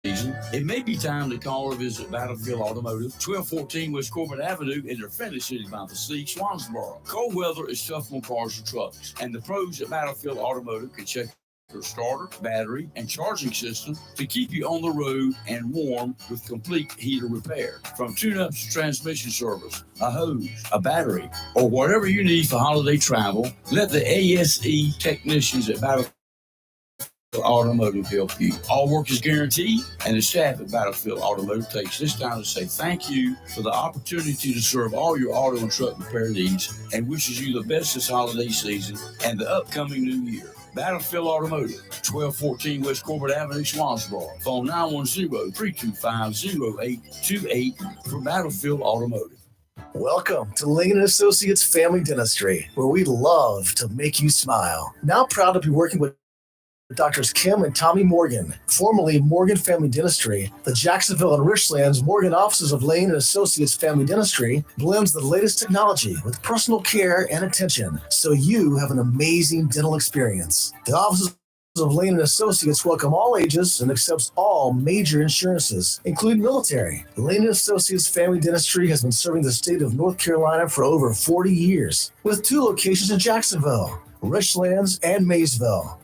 season, it may be time to call or visit Battlefield Automotive, 1214 West Corbett Avenue in their friendly city by the sea, Swansboro. Cold weather is tough on cars and trucks, and the pros at Battlefield Automotive can check your starter, battery, and charging system to keep you on the road and warm with complete heater repair. From tune-ups to transmission service, a hose, a battery, or whatever you need for holiday travel, let the ASE technicians at Battlefield Automotive help you. All work is guaranteed, and the staff at Battlefield Automotive takes this time to say thank you for the opportunity to serve all your auto and truck repair needs and wishes you the best this holiday season and the upcoming new year. Battlefield Automotive, 1214 West Corbett Avenue, Swansboro. Phone 910-325-0828 for Battlefield Automotive. Welcome to Lane & Associates Family Dentistry, where we love to make you smile. Now proud to be working with Doctors Kim and Tommy Morgan, formerly Morgan Family Dentistry. The Jacksonville and Richlands Morgan offices of Lane & Associates Family Dentistry blends the latest technology with personal care and attention, so you have an amazing dental experience. The offices of Lane & Associates welcome all ages and accepts all major insurances, including military. Lane & Associates Family Dentistry has been serving the state of North Carolina for over 40 years, with 2 locations in Jacksonville, Richlands, and Maysville.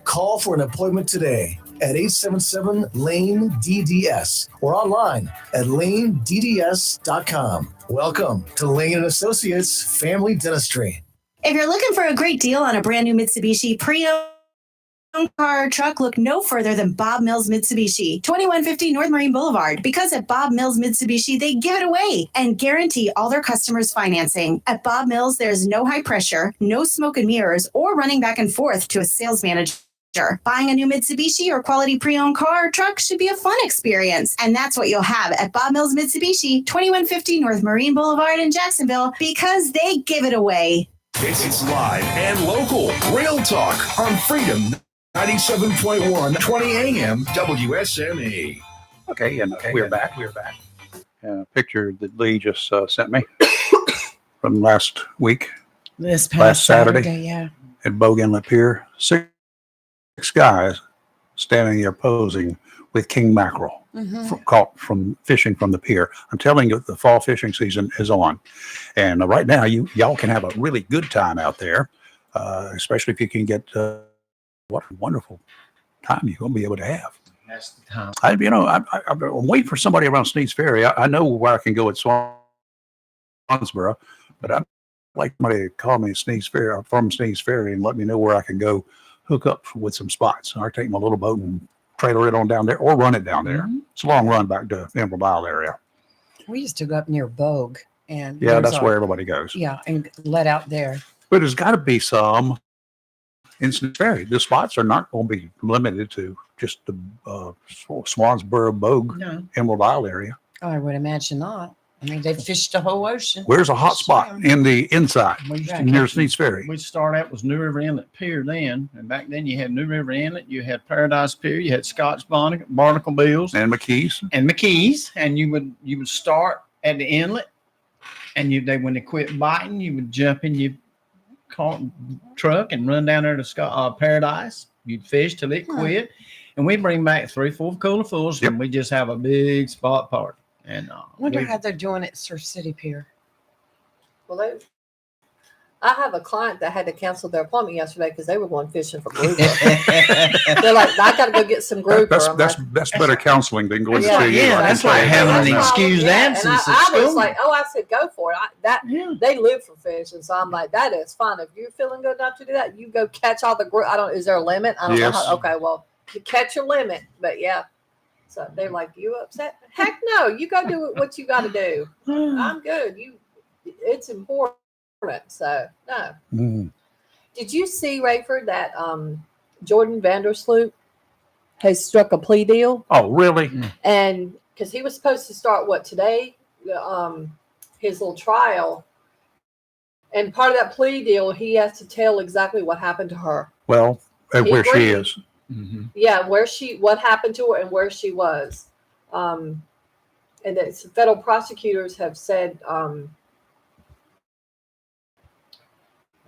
Call for an appointment today at 877-LANE-DDS or online at lanedds.com. Welcome to Lane & Associates Family Dentistry. If you're looking for a great deal on a brand new Mitsubishi pre-owned car or truck, look no further than Bob Mills Mitsubishi, 2150 North Marine Boulevard. Because at Bob Mills Mitsubishi, they give it away and guarantee all their customers financing. At Bob Mills, there's no high pressure, no smoke and mirrors, or running back and forth to a sales manager. Buying a new Mitsubishi or quality pre-owned car or truck should be a fun experience. And that's what you'll have at Bob Mills Mitsubishi, 2150 North Marine Boulevard in Jacksonville, because they give it away. It's live and local. Real talk on Freedom 97.1, 20 AM WSME. Okay, and we're back. A picture that Lee just sent me from last week. This past last Saturday, yeah. At Bogue Inlet Pier. 6 guys standing there posing with king mackerel caught from fishing from the pier. I'm telling you, the fall fishing season is on, and right now y'all can have a really good time out there, especially if you can get what a wonderful time you're going to be able to have. That's the time. I'm waiting for somebody around Sneads Ferry. I know where I can go at Swansboro, but I'd like somebody to call me Sneads Ferry from Sneads Ferry and let me know where I can go hook up with some spots. Or take my little boat and trailer it on down there or run it down there. It's a long run back to Emerald Isle area. We used to go up near Bogue. And yeah, that's where everybody goes. Yeah, and let out there. But there's got to be some in Sneads Ferry. The spots are not going to be limited to just the Swansboro, Bogue, Emerald Isle area. Oh, I would imagine not. I mean, they fished the whole ocean. Where's a hot spot in the inside near Sneads Ferry? We'd start out was New River Inlet Pier then, and back then you had New River Inlet, you had Paradise Pier, you had Scotch Barnacle Bills, and McKees, and you would start at the inlet, and when they quit biting, you would jump in your truck and run down there to Paradise. You'd fish till it quit, and we'd bring back 3-4 cooler fulls, and we just have a big spot party. And wonder how they're doing at Surf City Pier. Well, I have a client that had to cancel their appointment yesterday because they were going fishing for grouper. They're like, I got to go get some grouper. That's better counseling than going to see you. That's like having an excused absence. And I was like, I said, go for it. They live for fish, and so I'm like, that is fine. If you're feeling good enough to do that, you go catch all the grouper. Is there a limit? I don't know. Okay, well, you catch your limit, but yeah. So they're like, you upset? Heck no, you go do what you got to do. I'm good. It's important. So no. Did you see, Rayford, that Jordan Vandersloot has struck a plea deal? Oh, really? And because he was supposed to start today, his little trial, and part of that plea deal, he has to tell exactly what happened to her. Well, and where she is. Yeah, what happened to her and where she was. And that federal prosecutors have said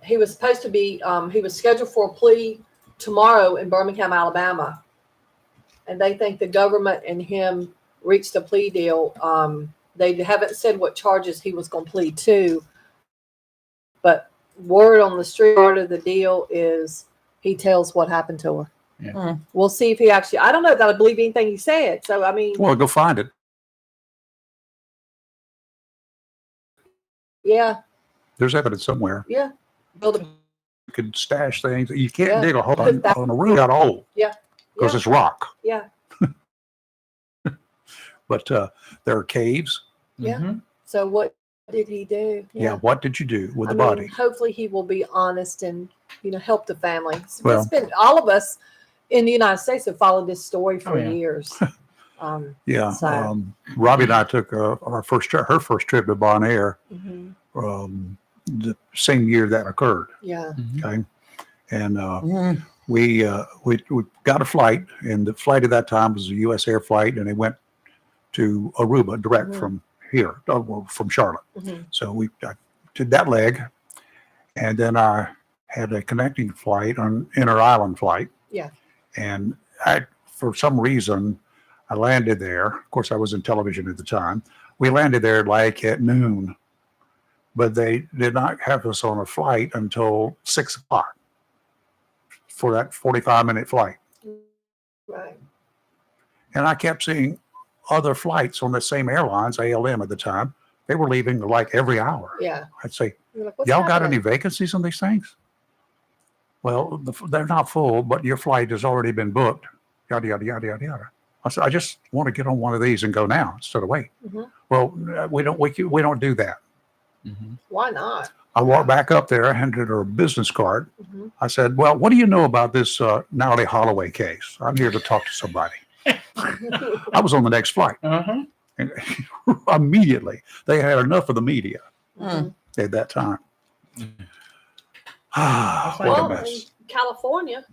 he was supposed to be, he was scheduled for a plea tomorrow in Birmingham, Alabama. and they think the government and him reached a plea deal. They haven't said what charges he was going to plead to, but word on the street part of the deal is he tells what happened to her. Yeah. We'll see if he actually. I don't know that I believe anything he said. So I mean, Well, go find it. yeah, There's evidence somewhere. yeah. Build a, You could stash things. You can't Yeah. dig a hole on a roof out a hole. Yeah. Because Yeah. it's rock. yeah, But there are caves. yeah. Mhm. So what did he do? Yeah. What did you do with I the mean, body? hopefully he will be honest and help the family. Well- It's been all of us in the United States have followed this story for Oh, yeah. years. Yeah. so- Robbie and I took her first trip to Bonaire Mhm. the same year that occurred. Yeah. Okay. And Mhm. we got a flight, and the flight at that time was a U.S. air flight, and it went to Aruba direct Mhm. from here, from Charlotte. Mhm. So I did that leg, and then I had a connecting flight, an inter-island flight. Yeah. And for some reason, I landed there. Of course, I was in television at the time. We landed there like at noon, but they did not have us on a flight until 6 o'clock for that 45-minute flight. Right. And I kept seeing other flights on the same airlines, ALM at the time. They were leaving like every hour. Yeah. I'd say, You're like, what's y'all got any happening? vacancies on these things? Well, they're not full, but your flight has already been booked. Yada, yada, yada, yada, yada. I said, I just want to get on one of these and go now instead of wait. Mhm. Well, we don't do that. Mhm. Why not? I walked back up there, I handed her a business card. Mhm. I said, well, what do you know about this Natalie Holloway case? I'm here to talk to somebody. I was on the next flight. Uh-huh. And immediately, they had enough of the media Mhm. at that time. That's What a Well, in mess. California,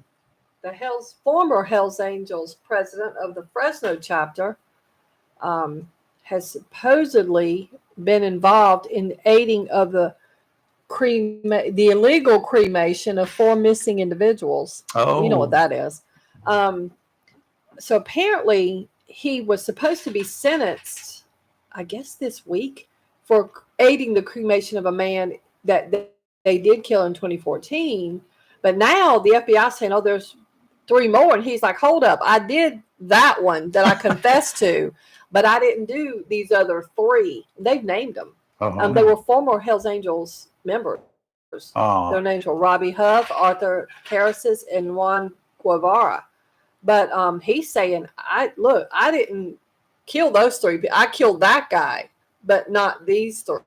the former Hells Angels president of the Fresno chapter has supposedly been involved in aiding of the illegal cremation of 4 missing individuals. Oh, You know what that is. So apparently he was supposed to be sentenced, I guess this week, for aiding the cremation of a man that they did kill in 2014. But now the FBI is saying, oh, there's 3 more. And he's like, hold up. I did that one that I confessed to, but I didn't do these other 3. They've named them. uh-huh. They were former Hells Angels members. Oh, Their names were Robbie Huff, Arthur Carasis, and Juan Guevara. But he's saying, I didn't kill those 3 people. I killed that guy, but not these 3.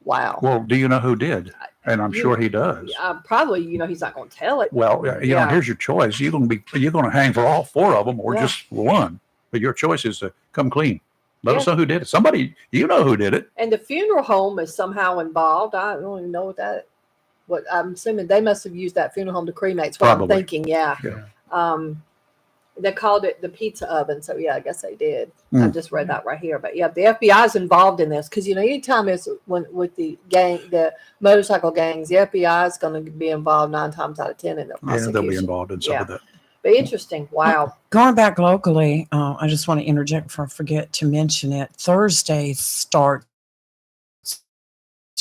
Wow. well, do you know who did? And I'm You- sure he does. Probably, he's not going to tell it. Well, Yeah. here's your choice. You're going to hang for all 4 of them, or Yeah. just one. But your choice is to come clean. Let us Yeah. know who did it. Somebody, who did it. And the funeral home is somehow involved. I don't even know what I'm assuming they must have used that funeral home to cremate. That's what Probably. I'm thinking. Yeah. Yeah. They called it the pizza oven. So yeah, I guess they did. I Mm. just read that right here. But yeah, the FBI is involved in this because anytime it's with the motorcycle gangs, the FBI is going to be involved 9 times out of 10 in the Yeah, prosecution. they'll be involved in some Yeah. of that. But interesting. Wow. Going back locally, I just want to interject before I forget to mention it. Thursday starts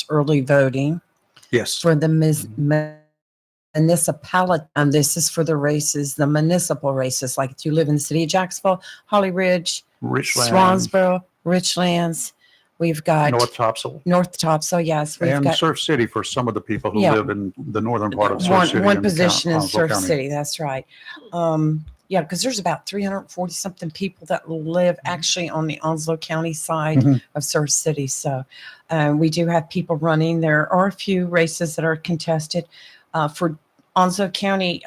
early voting Yes. for the municipality. This is for the races, the municipal races. Like if you live in the city of Jacksonville, Holly Ridge, Richland, Swansboro, Richlands. We've got North Topsail, North Topsail. Yes, we've and got Surf City for some of the people who Yeah. live in the northern part of Surf City. one and position in Onslow Surf County. City. That's right. Yeah, because there's about 340 something people that live actually on the Onslow County side Mhm. of Surf City. So we do have people running. There are a few races that are contested. For Onslow County,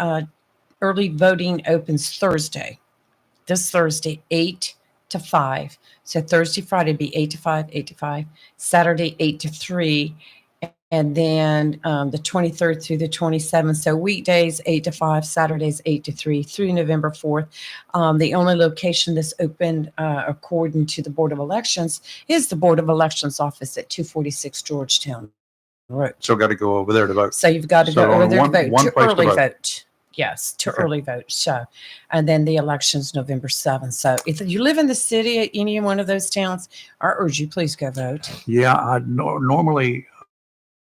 early voting opens Thursday. This Thursday, 8 to 5. So Thursday, Friday would be 8 to 5, 8 to 5. Saturday, 8 to 3. And then the 23rd through the 27th. So weekdays, 8 to 5, Saturdays, 8 to 3 through November 4th. The only location that's open, according to the Board of Elections, is the Board of Elections office at 246 Georgetown Road. So got to go over there to vote. So you've got to So go over only there to one vote, to place to early vote. vote. Yes, to Okay. early vote. So, and then the election's November 7th. So if you live in the city, any one of those towns, I urge you, please go vote. Yeah, normally,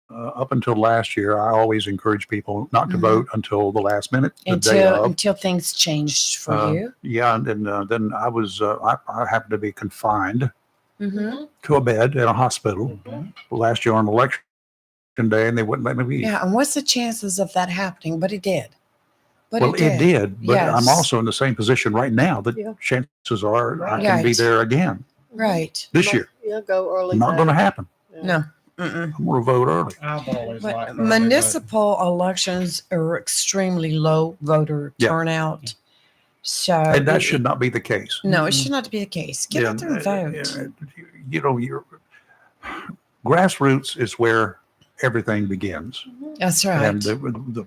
up until last year, I always encourage people not to Mhm. vote until the last minute, the day of. Until things changed for you. Yeah, and then I was I happened to be confined Mm-hmm. to a bed in a hospital last year on election day, and they wouldn't let me leave. Yeah. And what's the chances of that happening? But it did. But Well, it did, but I'm Yes. also in the same position right now that Yeah. chances are I can be Right. there again Right. this year. Yeah, go early. Not going to happen. No. Mm-mm. I'm going to vote early. I've always But liked early municipal elections are extremely low voter Yeah. turnout. So And that should not be the case. no, it should not be the case. Get out there and vote. You know, your grassroots is where everything begins. That's right. And the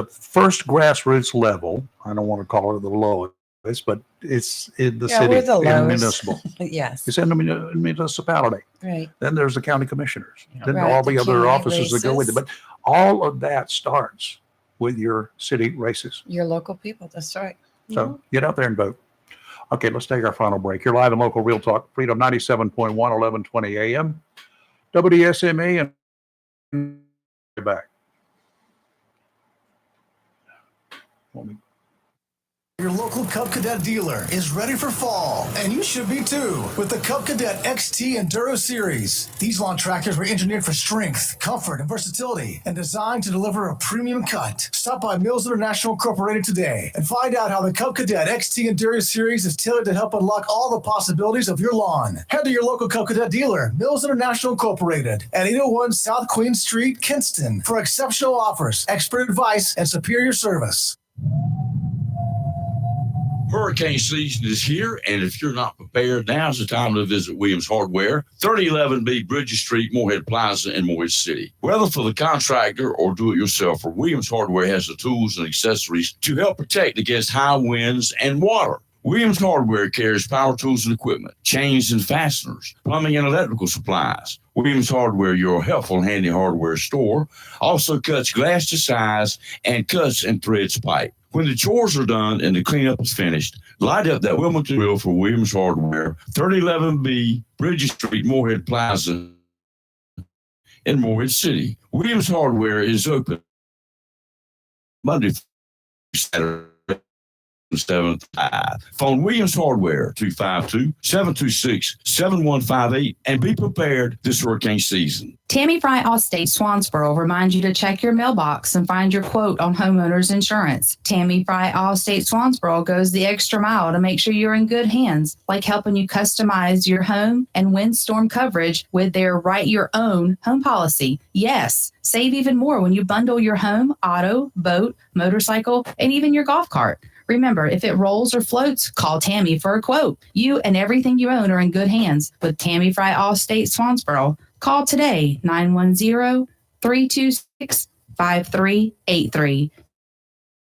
first grassroots level, I don't want to call it the lowest, but it's in the Yeah, city, we're the in lowest. municipal. Yes. It's in the municipality. Right. Then there's the county commissioners. Then Right, all the the other county offices that go with it. races. But all of that starts with your city races. Your local people. That's right. So get out there and vote. Okay, let's take our final break. You're live and local Real Talk, Freedom 97.1, 1120 AM, WDSMA, and back. Your local Cub Cadet dealer is ready for fall, and you should be too, with the Cub Cadet XT Enduro Series. These lawn tractors were engineered for strength, comfort, and versatility, and designed to deliver a premium cut. Stop by Mills International Incorporated today and find out how the Cub Cadet XT Enduro Series is tailored to help unlock all the possibilities of your lawn. Head to your local Cub Cadet dealer, Mills International Incorporated, at 801 South Queen Street, Kinston, for exceptional offers, expert advice, and superior service. Hurricane season is here, and if you're not prepared, now's the time to visit Williams Hardware, 3011B Bridges Street, Morehead Plaza in Morehead City. Whether for the contractor or do-it-yourselfer, Williams Hardware has the tools and accessories to help protect against high winds and water. Williams Hardware carries power tools and equipment, chains and fasteners, plumbing and electrical supplies. Williams Hardware, your helpful and handy hardware store, also cuts glass to size and cuts and threads pipe. When the chores are done and the cleanup is finished, light up that Wilmington grill for Williams Hardware, 3011B Bridges Street, Morehead Plaza in Morehead City. Williams Hardware is open Monday through Saturday. 75. Phone Williams Hardware 252-726-7158 and be prepared this hurricane season. Tammy Fry Allstate Swansboro reminds you to check your mailbox and find your quote on homeowners insurance. Tammy Fry Allstate Swansboro goes the extra mile to make sure you're in good hands, like helping you customize your home and windstorm coverage with their Write Your Own home policy. Yes, save even more when you bundle your home, auto, boat, motorcycle, and even your golf cart. Remember, if it rolls or floats, call Tammy for a quote. You and everything you own are in good hands with Tammy Fry Allstate Swansboro. Call today, 910-326-5383.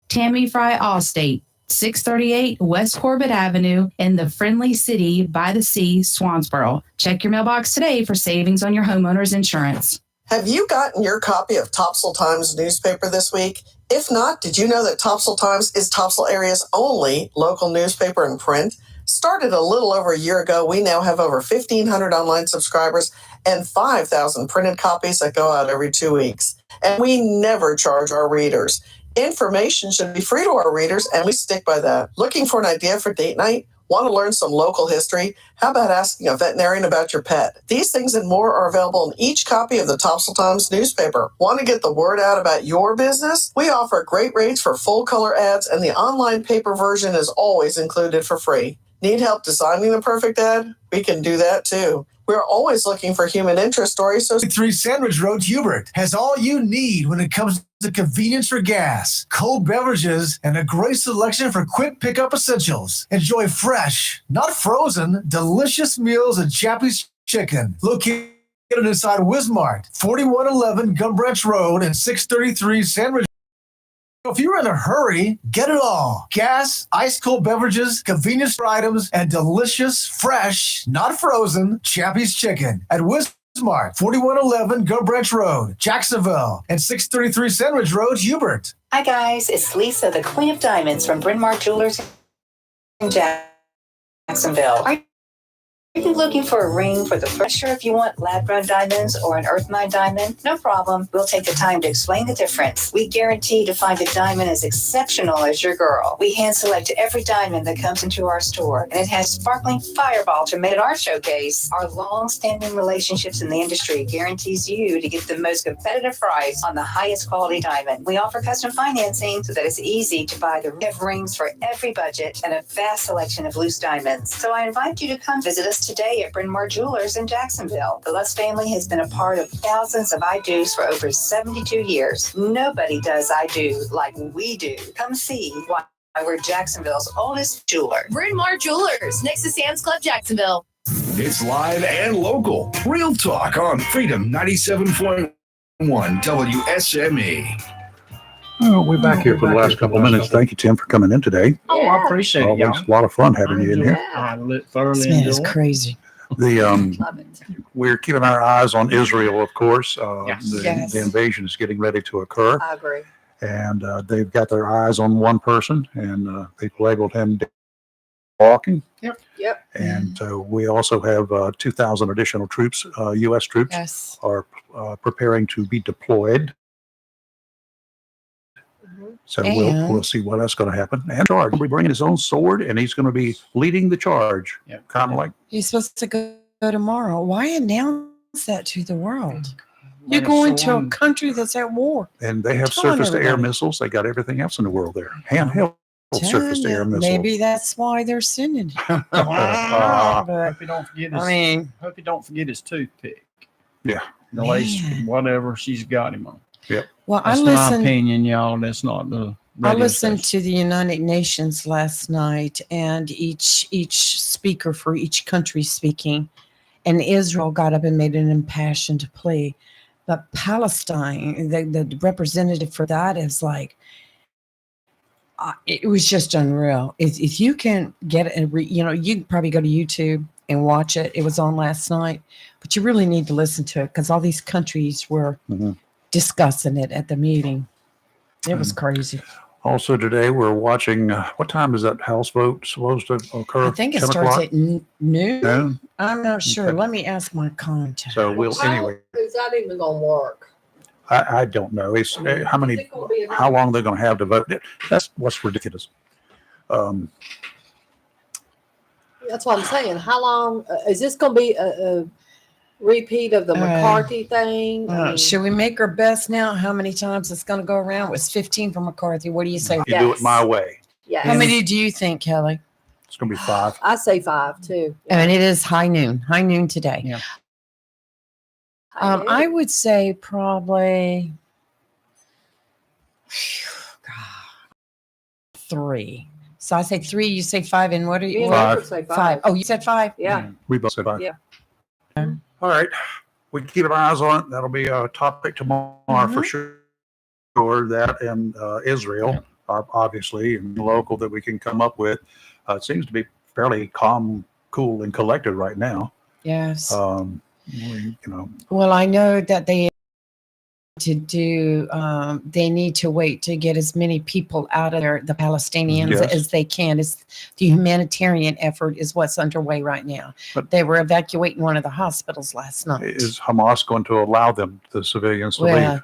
Tammy Fry Allstate, 638 West Corbett Avenue in the friendly city by the sea, Swansboro. Check your mailbox today for savings on your homeowner's insurance. Have you gotten your copy of Topsail Times newspaper this week? If not, did you know that Topsail Times is Topsail area's only local newspaper in print? Started a little over a year ago, we now have over 1,500 online subscribers and 5,000 printed copies that go out every 2 weeks. And we never charge our readers. Information should be free to our readers, and we stick by that. Looking for an idea for date night? Want to learn some local history? How about asking a veterinarian about your pet? These things and more are available in each copy of the Topsail Times newspaper. Want to get the word out about your business? We offer great rates for full color ads, and the online paper version is always included for free. Need help designing the perfect ad? We can do that too. We're always looking for human interest stories. So 3 Sandwich Road, Hubert has all you need when it comes to convenience for gas, cold beverages, and a great selection for quick pickup essentials. Enjoy fresh, not frozen, delicious meals at Chappie's Chicken, located inside Wismart, 4111 Gum Branch Road and 633 Sandwich. If you're in a hurry, get it all. Gas, ice cold beverages, convenience items, and delicious, fresh, not frozen, Chappie's Chicken at Wismart, 4111 Gum Branch Road, Jacksonville, and 633 Sandwich Road, Hubert. Hi guys, it's Lisa, the Queen of Diamonds from Bryn Mawr Jewelers in Jacksonville. Are you looking for a ring for the first? Sure, if you want lab-grown diamonds or an earth mine diamond, no problem. We'll take the time to explain the difference. We guarantee to find a diamond as exceptional as your girl. We hand select every diamond that comes into our store, and it has sparkling fireball to make it our showcase. Our long-standing relationships in the industry guarantees you to get the most competitive price on the highest quality diamond. We offer custom financing so that it's easy to buy the rings for every budget and a vast selection of loose diamonds. So I invite you to come visit us today at Bryn Mawr Jewelers in Jacksonville. The Lutz family has been a part of thousands of I Do's for over 72 years. Nobody does I Do like we do. Come see why we're Jacksonville's oldest jeweler. Bryn Mawr Jewelers, next to Sam's Club Jacksonville. It's live and local. Real Talk on Freedom 97.1 WSME. Well, we're back here for the last couple of minutes. Thank you, Tim, for coming in today. Oh, I appreciate it, Always y'all. a lot of fun having you in here. I thoroughly This man is enjoy it. crazy. We're keeping our eyes on Israel, of course. Yes. The invasion is getting ready to occur, I agree. and they've got their eyes on one person, and they've labeled him walking. Yep. And we also have 2,000 additional troops, U.S. troops, Yes. are preparing to be deployed. So And- we'll see what that's going to happen. And charge. He'll be bringing his own sword, and he's going to be leading the charge. Yep. Kind of like, He's supposed to go tomorrow. Why announce that to the world? You're Like a going to a sworn- country that's at war. and they have Telling surface-to-air everybody. missiles. They got everything else in the world there. Handheld surface-to-air Telling you, missiles. maybe that's why they're sending it. Ah. But, Hope you don't forget his, I mean, hope you don't forget his toothpick. Yeah. The lace, Man. whatever she's got him on. well, That's I my listened. opinion, y'all. That's not the. I radio listened station. to the United Nations last night, and each speaker for each country speaking, and Israel got up and made an impassioned plea, but Palestine, the representative for that is like, it was just unreal. If you can get it, you can probably go to YouTube and watch it. It was on last night, but you really need to listen to it because all these countries were Mhm. discussing it at the meeting. It was crazy. Also today, we're watching, what time is that House vote supposed to occur? I think it 10 starts o'clock? at noon. Noon? I'm not sure. Okay. Let me ask my contact. So we'll, anyway, How is that even gonna work? I don't know. It's how Is many, it gonna be how long they're going to have to vote. That's what's ridiculous. That's what I'm saying. How long is this gonna be a repeat of the McCarthy thing? I mean, Should we make our best now? How many times it's going to go around? It was 15 for McCarthy. What do you say? You do it my way. yes. How many do you think, Kelly? It's going to be 5. I say 5 too. And it is high noon today. Yeah. I would say probably 3. So I say 3, you say 5, and what are you? Me and Five. Richard say 5. 5. Oh, you said 5? Yeah. We both said 5. Yeah. All right. We can keep our eyes on it. That'll be a topic tomorrow for sure. That and Israel, obviously, and local that we can come up with. It seems to be fairly calm, cool, and collected right now. Yes. Well, Well, I know that they need to wait to get as many people out of there, the Palestinians, Yes. as they can. It's the humanitarian effort is what's underway right now. But- They were evacuating one of the hospitals last night. is Hamas going to allow them, the civilians, to Well, leave?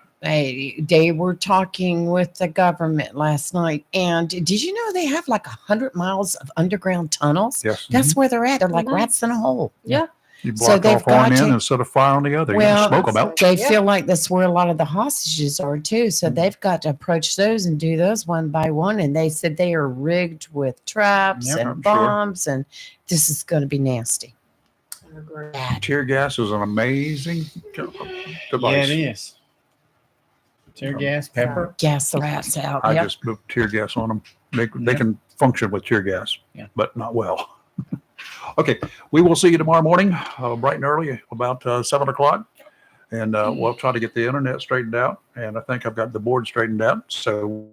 they were talking with the government last night, and did you know they have like 100 miles of underground tunnels? Yes. That's where they're at. They're like Mhm. rats in a hole. Yeah. You So block they've off one got end to- instead of fire on the other. You Well, can smoke them out. they Yeah. feel like that's where a lot of the hostages are too. So Mm-hmm. they've got to approach those and do those one by one. And they said they are rigged with traps Yep, and I'm sure. bombs, and this is going to be nasty. I agree. Tear gas is an amazing device. Yeah, it is. Tear gas, pepper. Gas the rats out. I Yep. just moved tear gas on them. They Yeah. can function with tear gas, Yeah. but not well. Okay, we will see you tomorrow morning, bright and early, about 7 o'clock. And we'll try to get the internet straightened out. And I think I've got the board straightened out. So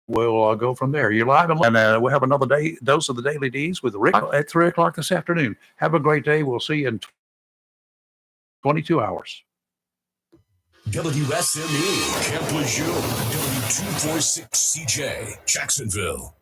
we'll go from there. You're live and we'll have another dose of the Daily D's with Rick at 3 o'clock this afternoon. Have a great day. We'll see you in 22 hours. WSME, Camp Lejeune, 246 CJ, Jacksonville.